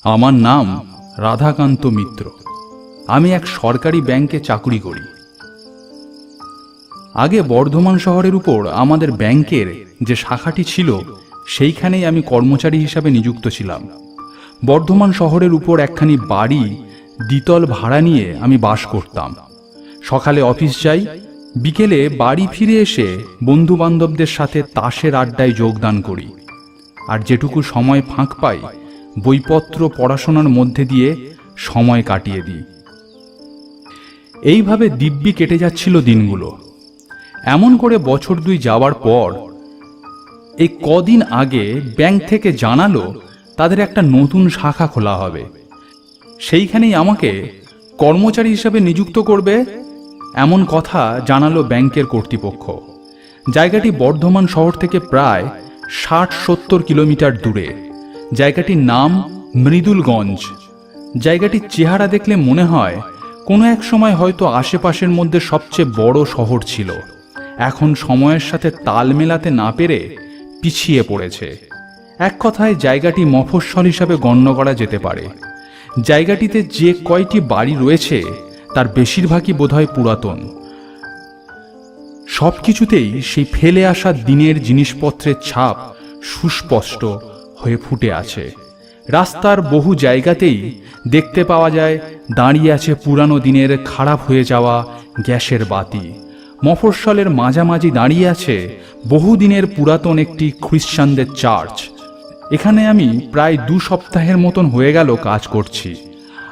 আমার নাম রাধাকান্ত মিত্র। আমি এক সরকারি ব্যাংকে চাকরি করি। আগে বর্ধমান শহরের উপর আমাদের ব্যাংকের যে শাখাটি ছিল সেইখানেই আমি কর্মচারী হিসাবে নিযুক্ত ছিলাম। বর্ধমান শহরের উপর একখানি বাড়ি দ্বিতল ভাড়া নিয়ে আমি বাস করতাম। সকালে অফিস যাই, বিকেলে বাড়ি ফিরে এসে বন্ধু বান্ধবদের সাথে তাসের আড্ডায় যোগদান করি। আর যেটুকু সময় ফাঁক পাই বইপত্র পড়াশোনার মধ্যে দিয়ে সময় কাটিয়ে দিই। এইভাবে দিব্যি কেটে যাচ্ছিল দিনগুলো। এমন করে বছর দুই যাওয়ার পর এই কদিন আগে ব্যাংক থেকে জানালো তাদের একটা নতুন শাখা খোলা হবে। সেইখানেই আমাকে কর্মচারী হিসাবে নিযুক্ত করবে এমন কথা জানালো ব্যাংকের কর্তৃপক্ষ। জায়গাটি বর্ধমান শহর থেকে প্রায় ৬০-৭০ কিলোমিটার দূরে। জায়গাটির নাম মৃদুলগঞ্জ। জায়গাটির চেহারা দেখলে মনে হয় কোনো এক সময় হয়তো আশেপাশের মধ্যে সবচেয়ে বড় শহর ছিল। এখন সময়ের সাথে তাল মেলাতে না পেরে পিছিয়ে পড়েছে। এক কথায় জায়গাটি মফস্বল হিসাবে গণ্য করা যেতে পারে। জায়গাটিতে যে কয়টি বাড়ি রয়েছে তার বেশিরভাগই বোধহয় পুরাতন। সব কিছুতেই সেই ফেলে আসা দিনের জিনিসপত্রের ছাপ সুস্পষ্ট হয়ে ফুটে আছে। রাস্তার বহু জায়গাতেই দেখতে পাওয়া যায় দাঁড়িয়ে আছে পুরানো দিনের খারাপ হয়ে যাওয়া গ্যাসের বাতি। মফস্বলের মাঝামাঝি দাঁড়িয়ে আছে বহুদিনের পুরাতন একটি খ্রিস্টানদের চার্চ। এখানে আমি প্রায় ২ সপ্তাহের মতন হয়ে গেল কাজ করছি।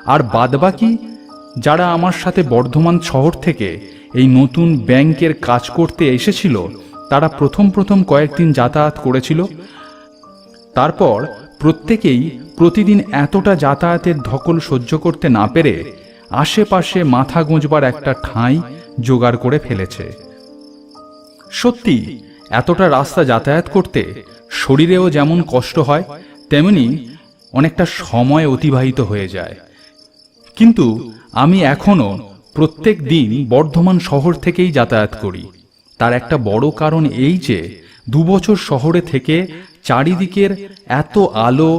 আর বাদবাকি যারা আমার সাথে বর্ধমান শহর থেকে এই নতুন ব্যাংকের কাজ করতে এসেছিল তারা প্রথম কয়েকদিন যাতায়াত করেছিল। তারপর প্রত্যেকেই প্রতিদিন এতটা যাতায়াতের ধকল সহ্য করতে না পেরে আশেপাশে মাথা গোঁজবার একটা ঠাঁই জোগাড় করে ফেলেছে। সত্যি এতটা রাস্তা যাতায়াত করতে শরীরেও যেমন কষ্ট হয় তেমনি অনেকটা সময় অতিবাহিত হয়ে যায়। কিন্তু আমি এখনো প্রত্যেক দিন বর্ধমান শহর থেকেই যাতায়াত করি। তার একটা বড় কারণ এই যে ২ বছর শহরে থেকে চারিদিকের এত আলো,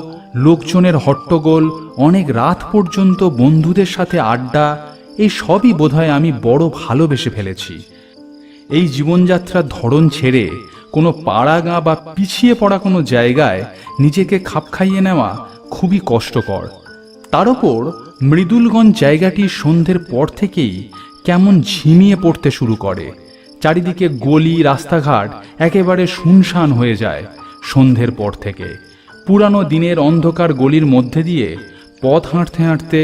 লোকজনের হট্টগোল, অনেক রাত পর্যন্ত বন্ধুদের সাথে আড্ডা, এই সবই বোধহয় আমি বড় ভালোবেসে ফেলেছি। এই জীবনযাত্রার ধরন ছেড়ে কোনো পাড়াগাঁ বা পিছিয়ে পড়া কোনো জায়গায় নিজেকে খাপ খাইয়ে নেওয়া খুবই কষ্টকর। তার ওপর মৃদুলগঞ্জ জায়গাটি সন্ধ্যের পর থেকেই কেমন ঝিমিয়ে পড়তে শুরু করে। চারিদিকে গলি রাস্তাঘাট একেবারে শুনশান হয়ে যায় সন্ধ্যের পর থেকে। পুরানো দিনের অন্ধকার গলির মধ্যে দিয়ে পথ হাঁটতে হাঁটতে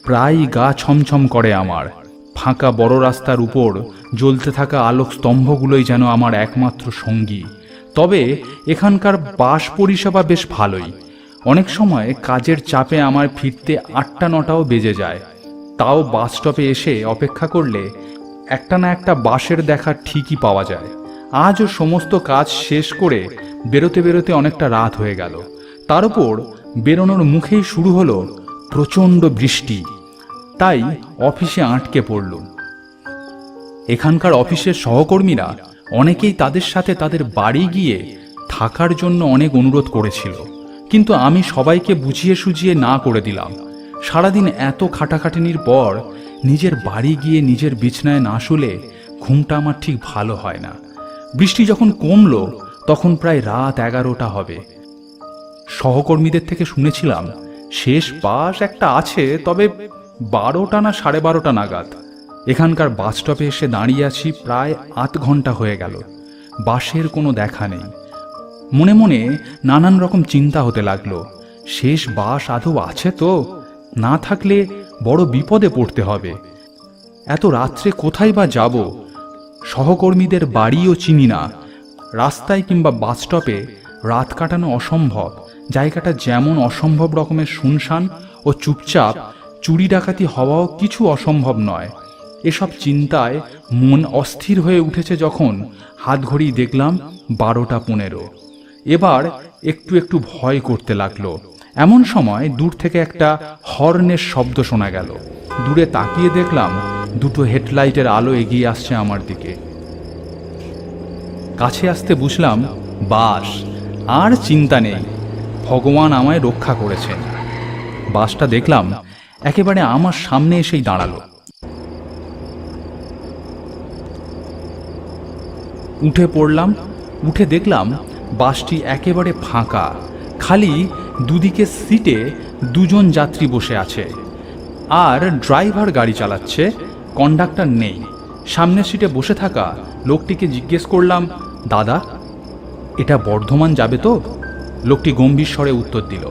প্রায় গা ছমছম করে আমার। ফাঁকা বড় রাস্তার উপর জ্বলতে থাকা আলোক স্তম্ভগুলোই যেন আমার একমাত্র সঙ্গী। তবে এখানকার বাস পরিষেবা বেশ ভালোই। অনেক সময় কাজের চাপে আমার ফিরতে ৮টা-৯টাও বেজে যায়। তাও বাস স্টপে এসে অপেক্ষা করলে একটা না একটা বাসের দেখা ঠিকই পাওয়া যায়। আজও সমস্ত কাজ শেষ করে বেরোতে বেরোতে অনেকটা রাত হয়ে গেল। তার উপর বেরোনোর মুখেই শুরু হলো প্রচণ্ড বৃষ্টি। তাই অফিসে আটকে পড়ল। এখানকার অফিসের সহকর্মীরা অনেকেই তাদের সাথে তাদের বাড়ি গিয়ে থাকার জন্য অনেক অনুরোধ করেছিল, কিন্তু আমি সবাইকে বুঝিয়ে সুঝিয়ে না করে দিলাম। সারাদিন এত খাটাখাটনির পর নিজের বাড়ি গিয়ে নিজের বিছানায় না শুলে ঘুমটা আমার ঠিক ভালো হয় না। বৃষ্টি যখন কমলো তখন প্রায় রাত 11টা হবে। সহকর্মীদের থেকে শুনেছিলাম শেষ বাস একটা আছে, তবে 12টা না 12:30 নাগাদ। এখানকার বাস স্টপে এসে দাঁড়িয়ে আছি প্রায় ৮ ঘন্টা হয়ে গেল। বাসের কোনো দেখা নেই। মনে মনে নানান রকম চিন্তা হতে লাগলো। শেষ বাস আদৌ আছে তো? না থাকলে বড় বিপদে পড়তে হবে। এত রাত্রে কোথায় বা যাব? সহকর্মীদের বাড়িও চিনি না। রাস্তায় কিংবা বাস স্টপে রাত কাটানো অসম্ভব। জায়গাটা যেমন অসম্ভব রকমের শুনশান ও চুপচাপ, চুরি ডাকাতি হওয়াও কিছু অসম্ভব নয়। এসব চিন্তায় মন অস্থির হয়ে উঠেছে যখন হাত ঘড়ি দেখলাম 12টা 15। এবার একটু একটু ভয় করতে লাগলো। এমন সময় দূর থেকে একটা হর্নের শব্দ শোনা গেল। দূরে তাকিয়ে দেখলাম 2টো হেডলাইটের আলো এগিয়ে আসছে আমার দিকে। কাছে আসতে বুঝলাম বাস। আর চিন্তা নেই, ভগবান আমায় রক্ষা করেছেন। বাসটা দেখলাম একেবারে আমার সামনে এসেই দাঁড়ালো। উঠে পড়লাম। উঠে দেখলাম বাসটি একেবারে ফাঁকা, খালি দুদিকে সিটে দুজন যাত্রী বসে আছে, আর ড্রাইভার গাড়ি চালাচ্ছে, কন্ডাক্টর নেই। সামনের সিটে বসে থাকা লোকটিকে জিজ্ঞেস করলাম, দাদা, এটা বর্ধমান যাবে তো? লোকটি গম্ভীর স্বরে উত্তর দিল,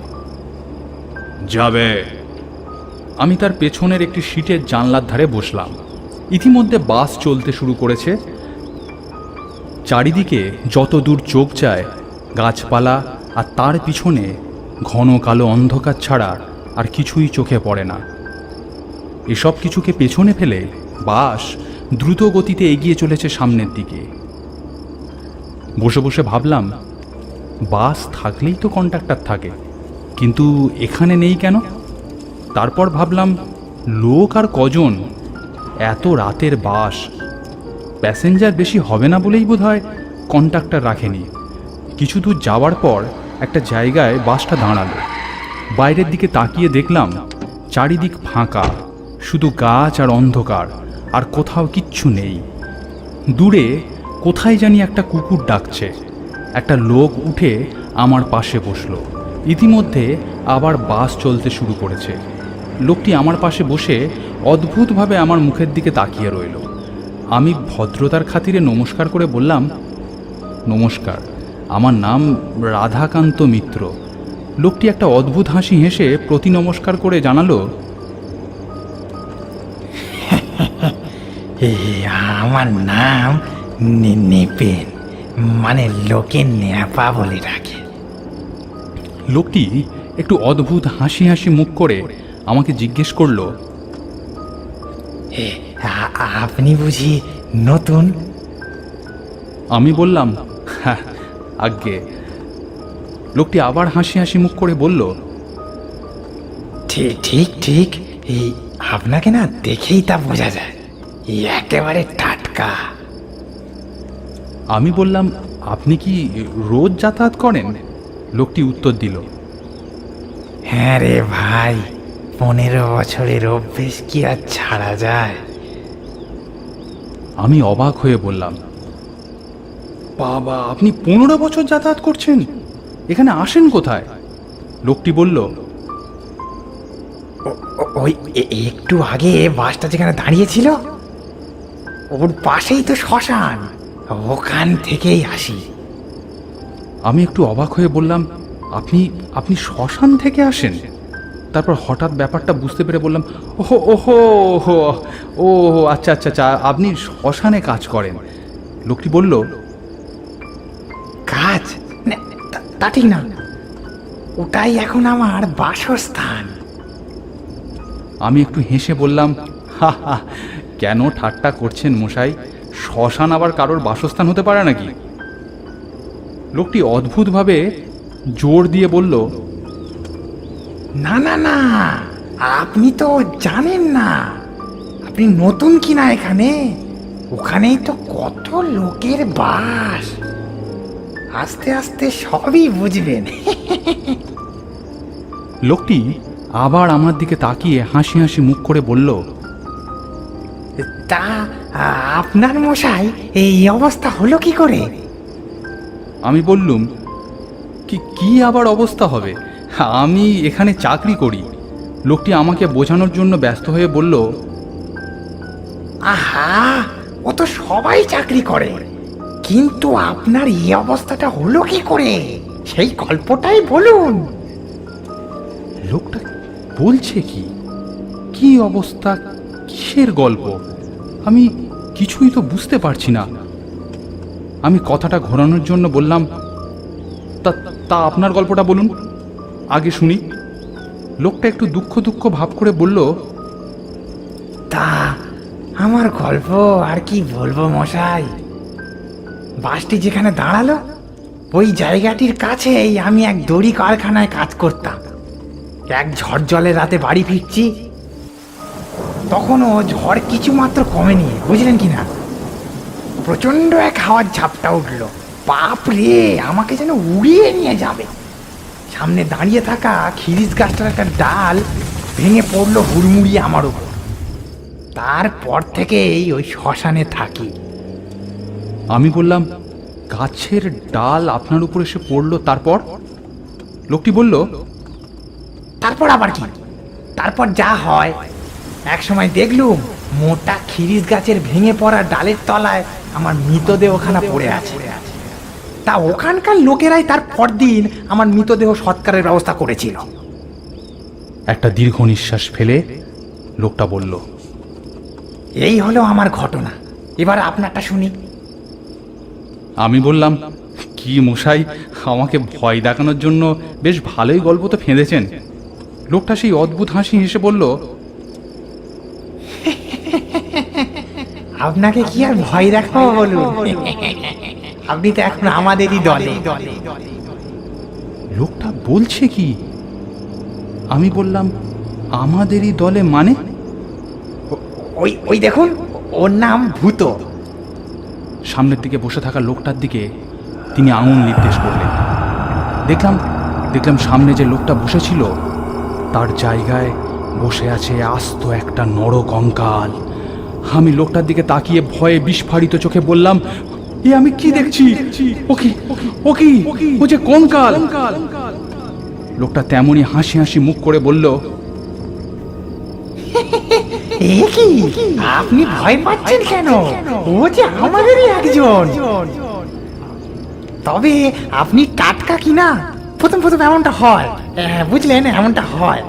যাবে। আমি তার পেছনের একটি সিটের জানলার ধারে বসলাম। ইতিমধ্যে বাস চলতে শুরু করেছে। চারিদিকে যত দূর চোখ যায় গাছপালা, আর তার পিছনে ঘন কালো অন্ধকার ছাড়া আর কিছুই চোখে পড়ে না। এসব কিছুকে পেছনে ফেলে বাস দ্রুত গতিতে এগিয়ে চলেছে সামনের দিকে। বসে বসে ভাবলাম, বাস থাকলেই তো কন্ডাক্টর থাকে, কিন্তু এখানে নেই কেন? তারপর ভাবলাম, লোক আর কজন, এত রাতের বাস, প্যাসেঞ্জার বেশি হবে না বলেই বোধহয় কন্ডাক্টর রাখেনি। কিছু দূর যাওয়ার পর একটা জায়গায় বাসটা দাঁড়ালো। বাইরের দিকে তাকিয়ে দেখলাম চারিদিক ফাঁকা, শুধু গাছ আর অন্ধকার, আর কোথাও কিচ্ছু নেই। দূরে কোথায় জানি একটা কুকুর ডাকছে। একটা লোক উঠে আমার পাশে বসলো। ইতিমধ্যে আবার বাস চলতে শুরু করেছে। লোকটি আমার পাশে বসে অদ্ভুতভাবে আমার মুখের দিকে তাকিয়ে রইল। আমি ভদ্রতার খাতিরে নমস্কার করে বললাম, নমস্কার, আমার নাম রাধাকান্ত মিত্র। লোকটি একটা অদ্ভুত হাসি হেসে প্রতি নমস্কার করে জানালো, আমার নাম নেপেন, মানে লোকে ন্যাপা বলে ডাকে। লোকটি একটু অদ্ভুত হাসি হাসি মুখ করে আমাকে জিজ্ঞেস করলো, আপনি বুঝি নতুন? আমি বললাম, হ্যাঁ আজ্ঞে। লোকটি আবার হাসি হাসি মুখ করে বলল, ঠিক ঠিক, এই আপনাকে না দেখেই তা বোঝা যায়, একেবারে টাটকা। আমি বললাম, আপনি কি রোজ যাতায়াত করেন? লোকটি উত্তর দিল, হ্যাঁ রে ভাই, 15 বছরের অভ্যেস কি আর ছাড়া যায়? আমি অবাক হয়ে বললাম, বাবা, আপনি 15 বছর যাতায়াত করছেন? এখানে আসেন কোথায়? লোকটি বলল, ওই একটু আগে বাসটা যেখানে দাঁড়িয়েছিল ওর পাশেই তো শ্মশান, ওখান থেকেই আসি। আমি একটু অবাক হয়ে বললাম, আপনি আপনি শ্মশান থেকে আসেন? তারপর হঠাৎ ব্যাপারটা বুঝতে পেরে বললাম, ওহো ওহো ওহো, ও আচ্ছা আচ্ছা আচ্ছা, আপনি শ্মশানে কাজ করেন। লোকটি বলল, কাজ না, তা ঠিক না, ওটাই এখন আমার বাসস্থান। আমি একটু হেসে বললাম, হা হা, কেন ঠাট্টা করছেন মশাই? শ্মশান আবার কারোর বাসস্থান হতে পারে নাকি? লোকটি অদ্ভুতভাবে জোর দিয়ে বলল, না না না, আপনি তো জানেন না, আপনি নতুন কিনা এখানে, ওখানেই তো কত লোকের বাস, আস্তে আস্তে সবই বুঝবেন। লোকটি আবার আমার দিকে তাকিয়ে হাসি হাসি মুখ করে বলল, তা আপনার মশাই এই অবস্থা হলো কি করে? আমি বললুম, কি কি আবার অবস্থা হবে, আমি এখানে চাকরি করি। লোকটি আমাকে বোঝানোর জন্য ব্যস্ত হয়ে বলল, আহা, ও তো সবাই চাকরি করে, কিন্তু আপনার এই অবস্থাটা হলো কি করে, সেই গল্পটাই বলুন। লোকটা বলছে কি? কি অবস্থা, কিসের গল্প? আমি কিছুই তো বুঝতে পারছি না। আমি কথাটা ঘোরানোর জন্য বললাম, তা তা আপনার গল্পটা বলুন, আগে শুনি। লোকটা একটু দুঃখ দুঃখ ভাব করে বলল, তা আমার গল্প আর কি বলবো মশাই, বাসটি যেখানে দাঁড়ালো ওই জায়গাটির কাছেই আমি এক দড়ি কারখানায় কাজ করতাম। এক ঝড় জলের রাতে বাড়ি ফিরছি, তখনও ঝড় কিছু মাত্র কমেনি, বুঝলেন কিনা। প্রচন্ড এক হাওয়ার ঝাপটা উঠলো, বাপ রে, আমাকে যেন উড়িয়ে নিয়ে যাবে। সামনে দাঁড়িয়ে থাকা খিরিস গাছটার একটা ডাল ভেঙে পড়লো হুড়মুড়িয়ে আমার উপর। তারপর থেকেই ওই শ্মশানে থাকি। আমি বললাম, গাছের ডাল আপনার উপর এসে পড়লো, তারপর? লোকটি বলল, তারপর আবার কি? তারপর যা হয়, এক সময় দেখলুম মোটা খিরিস গাছের ভেঙে পড়া ডালের তলায় আমার মৃতদেহ ওখানে পড়ে আছে। তা ওখানকার লোকেরাই তার পরদিন আমার মৃতদেহ সৎকারের ব্যবস্থা করেছিল। একটা দীর্ঘ নিঃশ্বাস ফেলে লোকটা বলল, এই হলো আমার ঘটনা। এবার আপনারটা শুনি। আমি বললাম, কি মশাই, আমাকে ভয় দেখানোর জন্য বেশ ভালোই গল্প তো ফেঁদেছেন। লোকটা সেই অদ্ভুত হাসি হেসে বলল, আপনাকে কি আর ভয় দেখাবো বলুন, আপনি তো এখন আমাদেরই দলে। লোকটা বলছে কি? আমি বললাম, আমাদেরই দলে মানে? ওই ওই দেখুন, ওর নাম ভূত। সামনের দিকে বসে থাকা লোকটার দিকে তিনি আঙুল নির্দেশ করলেন। দেখলাম সামনে যে লোকটা বসেছিল তার জায়গায় বসে আছে আস্ত একটা নরকঙ্কাল। আমি লোকটার দিকে তাকিয়ে ভয়ে বিস্ফারিত চোখে বললাম, এ আমি কি দেখছি? ও যে কঙ্কাল। লোকটা তেমনই হাসি হাসি মুখ করে বলল, এ কি, আপনি ভয় পাচ্ছেন কেন? ও যে আমাদেরই একজন। তবে আপনি টাটকা কিনা প্রথম এমনটা হয়, বুঝলেন, এমনটা হয়।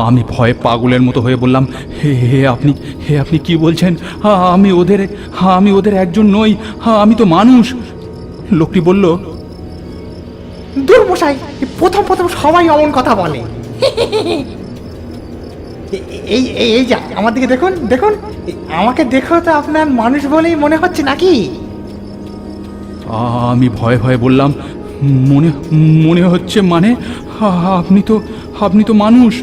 আমি ভয়ে পাগলের মতো হয়ে বললাম, হে আপনি কি বলছেন? আমি ওদের একজন নই, আমি তো মানুষ। লোকটি বলল, দুর্মশাই, প্রথম সবাই অমন কথা বলে। এই যা আমার দিকে দেখুন, আমাকে দেখো তো আপনার মানুষ বলেই মনে হচ্ছে নাকি? আমি ভয়ে ভয়ে বললাম, মনে হচ্ছে মানে? আপনি তো মানুষ।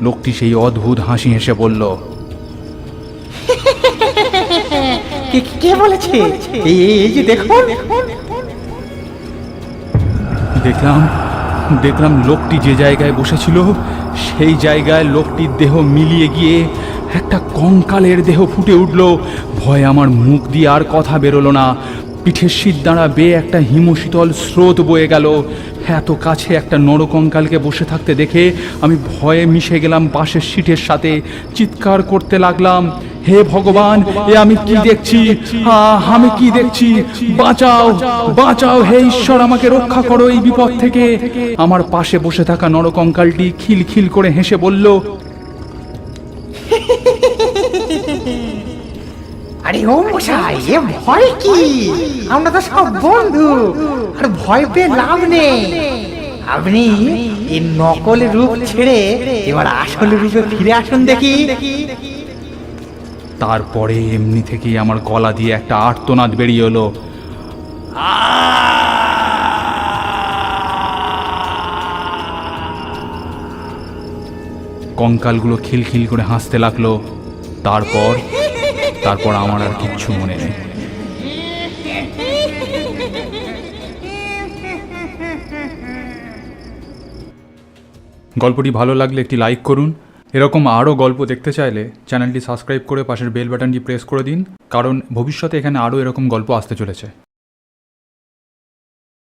লোকটি সেই অদ্ভুত হাসি হেসে বলল, কে বলেছে? এই যে দেখুন। দেখলাম লোকটি যে জায়গায় বসেছিল সেই জায়গায় লোকটির দেহ মিলিয়ে গিয়ে একটা কঙ্কালের দেহ ফুটে উঠল। ভয়ে আমার মুখ দিয়ে আর কথা বেরোলো না। পিঠের সিদ্ধাঁড়া বেয়ে একটা হিমশীতল স্রোত বয়ে গেল। এত কাছে একটা নরকঙ্কালকে বসে থাকতে দেখে আমি ভয়ে মিশে গেলাম পাশের সিটের সাথে। চিৎকার করতে লাগলাম, হে ভগবান, এ আমি কি দেখছি? আমি কি দেখছি? বাঁচাও হে ঈশ্বর, আমাকে রক্ষা করো এই বিপদ থেকে। আমার পাশে বসে থাকা নরকঙ্কালটি খিলখিল করে হেসে বলল, আরে ও মশাই, এ ভয় কি? আমরা তো সব বন্ধু, আর ভয় পেয়ে লাভ নেই। আপনি এই নকলের রূপ ছেড়ে এবার আসল রূপে ফিরে আসুন দেখি। তারপরে এমনি থেকেই আমার গলা দিয়ে একটা আর্তনাদ বেরিয়ে এলো। কঙ্কালগুলো খিলখিল করে হাসতে লাগলো। তারপর আমার আর কিচ্ছু মনে নেই। গল্পটি ভালো লাগলে একটি লাইক করুন। এরকম আরও গল্প দেখতে চাইলে চ্যানেলটি সাবস্ক্রাইব করে পাশের বেল বাটনটি প্রেস করে দিন, কারণ ভবিষ্যতে এখানে আরও এরকম গল্প আসতে চলেছে।